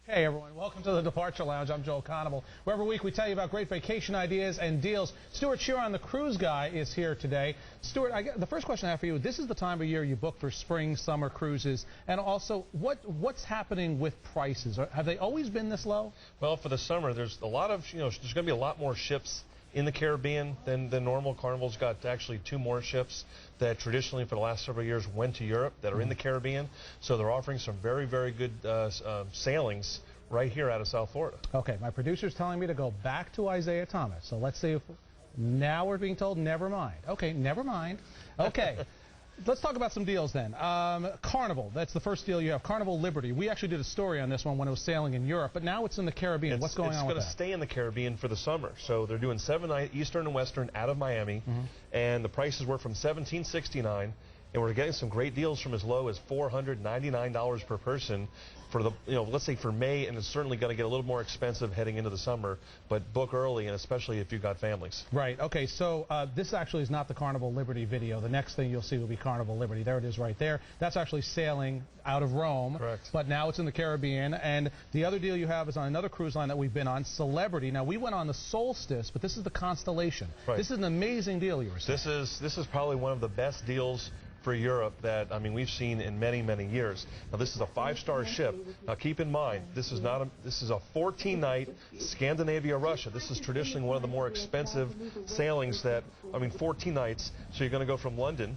Hey everyone, welcome to the Departure Lounge. I'm Joel Connable, where every week we tell you about great vacation ideas and deals. Stuart Shearon, the cruise guy, is here today. Stuart, the first question I have for you, this is the time of year you book for spring, summer cruises, and also what's happening with prices? Have they always been this low? Well, for the summer, there's a lot of, there's going to be a lot more ships in the Caribbean than normal. Carnival's got actually 2 more ships that traditionally for the last several years went to Europe that are in the Caribbean. So they're offering some very, very good sailings right here out of South Florida. Okay, my producer's telling me to go back to Isaiah Thomas. So let's see if now we're being told never mind. Okay, never mind. Okay. Let's talk about some deals then. Carnival, that's the first deal you have. Carnival Liberty. We actually did a story on this one when it was sailing in Europe, but now it's in the Caribbean. What's going on with that? It's going to stay in the Caribbean for the summer. So they're doing 7 nights, Eastern and Western, out of Miami, and the prices were from $1,769, and we're getting some great deals from as low as $499 per person for the, let's say for May, and it's certainly going to get a little more expensive heading into the summer, but book early, and especially if you've got families. Right. Okay, so this actually is not the Carnival Liberty video. The next thing you'll see will be Carnival Liberty. There it is right there. That's actually sailing out of Rome. Correct. But now it's in the Caribbean, and the other deal you have is on another cruise line that we've been on, Celebrity. Now, we went on the Solstice, but this is the Constellation. Right. This is an amazing deal, you were saying. This is probably one of the best deals for Europe that, we've seen in many, many years. Now, this is a 5-star ship. Now, keep in mind, this is a 14-night Scandinavia, Russia. This is traditionally one of the more expensive sailings 14 nights. So you're going to go from London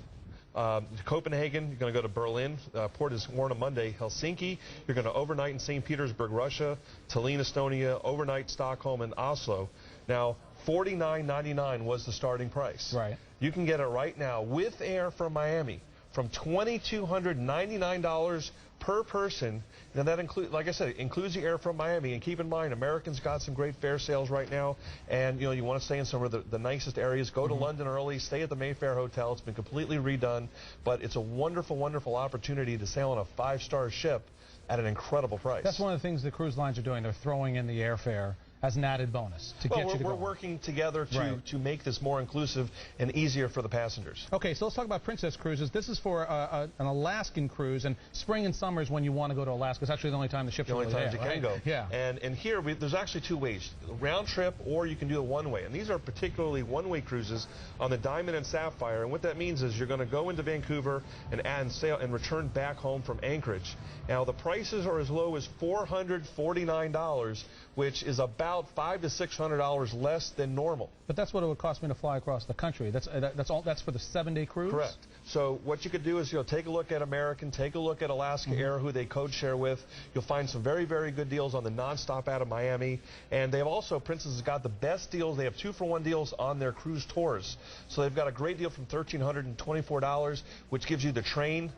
to Copenhagen, you're going to go to Berlin, port is Warna Monday, Helsinki, you're going to overnight in St. Petersburg, Russia, Tallinn, Estonia, overnight Stockholm and Oslo. Now, $49.99 was the starting price. Right. You can get it right now with air from Miami from $2,299 per person. Now that includes, like I said, it includes the air from Miami. And keep in mind, Americans got some great fare sales right now. And you want to stay in some of the nicest areas. Go to London early. Stay at the Mayfair Hotel. It's been completely redone, but it's a wonderful, wonderful opportunity to sail on a 5-star ship at an incredible price. That's one of the things the cruise lines are doing. They're throwing in the airfare as an added bonus to get you to go. We're working together to make this more inclusive and easier for the passengers. Okay, so let's talk about Princess Cruises. This is for an Alaskan cruise, and spring and summer is when you want to go to Alaska. It's actually the only time the ships are really there. The only times you can go. Yeah. And here, there's actually 2 ways. Round trip, or you can do a one-way. And these are particularly one-way cruises on the Diamond and Sapphire. And what that means is you're going to go into Vancouver and sail and return back home from Anchorage. Now, the prices are as low as $449, which is about $500 to $600 less than normal. But that's what it would cost me to fly across the country. That's for the 7-day cruise? Correct. So what you could do is take a look at American, take a look at Alaska Air, who they code share with. You'll find some very, very good deals on the nonstop out of Miami. And they've also, Princess has got the best deals. They have 2-for-1 deals on their cruise tours. So they've got a great deal from $1,324, which gives you the train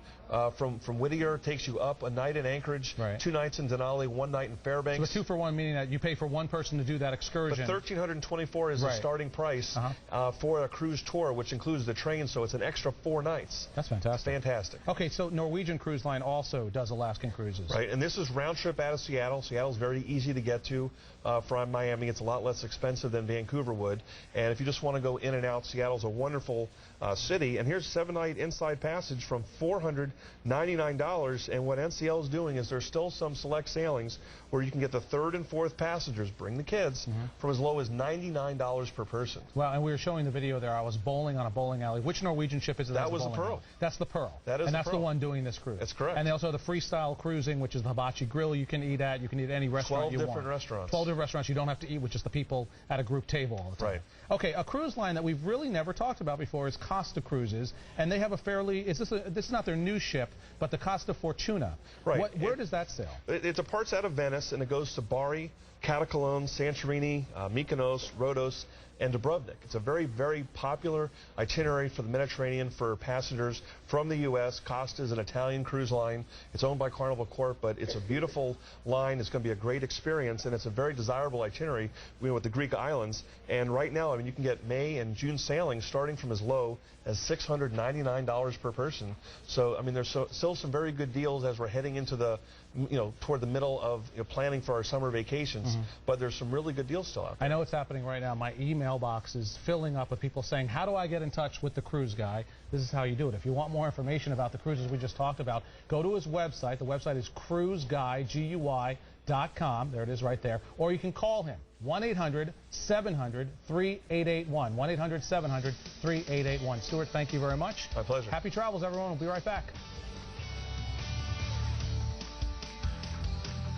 from Whittier, takes you up a night in Anchorage, 2 nights in Denali, 1 night in Fairbanks. So the 2-for-1 meaning that you pay for one person to do that excursion. But $1,324 is the starting price for a cruise tour, which includes the train, so it's an extra 4 nights. That's fantastic. It's fantastic. Okay, so Norwegian Cruise Line also does Alaskan cruises. Right, and this is round trip out of Seattle. Seattle's very easy to get to from Miami. It's a lot less expensive than Vancouver would. And if you just want to go in and out, Seattle's a wonderful city. And here's a 7-night inside passage from $499. And what NCL is doing is there's still some select sailings where you can get the 3rd and 4th passengers, bring the kids, from as low as $99 per person. Well, and we were showing the video there. I was bowling on a bowling alley. Which Norwegian ship is it? That was the Pearl. That's the Pearl. That is and that's the Pearl. The one doing this cruise. That's correct. And they also have the freestyle cruising, which is the hibachi grill you can eat at. You can eat at any restaurant you want. 12 different restaurants. 12 different restaurants. You don't have to eat with just the people at a group table all the time. Right. Okay, a cruise line that we've really never talked about before is Costa Cruises, and they have a fairly, this is not their new ship, but the Costa Fortuna. Right. Where does that sail? It departs out of Venice, and it goes to Bari, Catacolone, Santorini, Mykonos, Rhodos, and Dubrovnik. It's a very, very popular itinerary for the Mediterranean for passengers from the U.S. Costa is an Italian cruise line. It's owned by Carnival Corp, but it's a beautiful line. It's going to be a great experience, and it's a very desirable itinerary with the Greek islands. And right now, you can get May and June sailings starting from as low as $699 per person. So, there's still some very good deals as we're heading into the, toward the middle of planning for our summer vacation. but there's some really good deals still out there. I know what's happening right now. My email box is filling up with people saying, how do I get in touch with the Cruise Guy? This is how you do it. If you want more information about the cruises we just talked about, go to his website. The website is CruiseGuy, GUI.com. There it is right there. Or you can call him, 1-800-700-3881. 1-800-700-3881. Stuart, thank you very much. My pleasure. Happy travels, everyone. We'll be right back.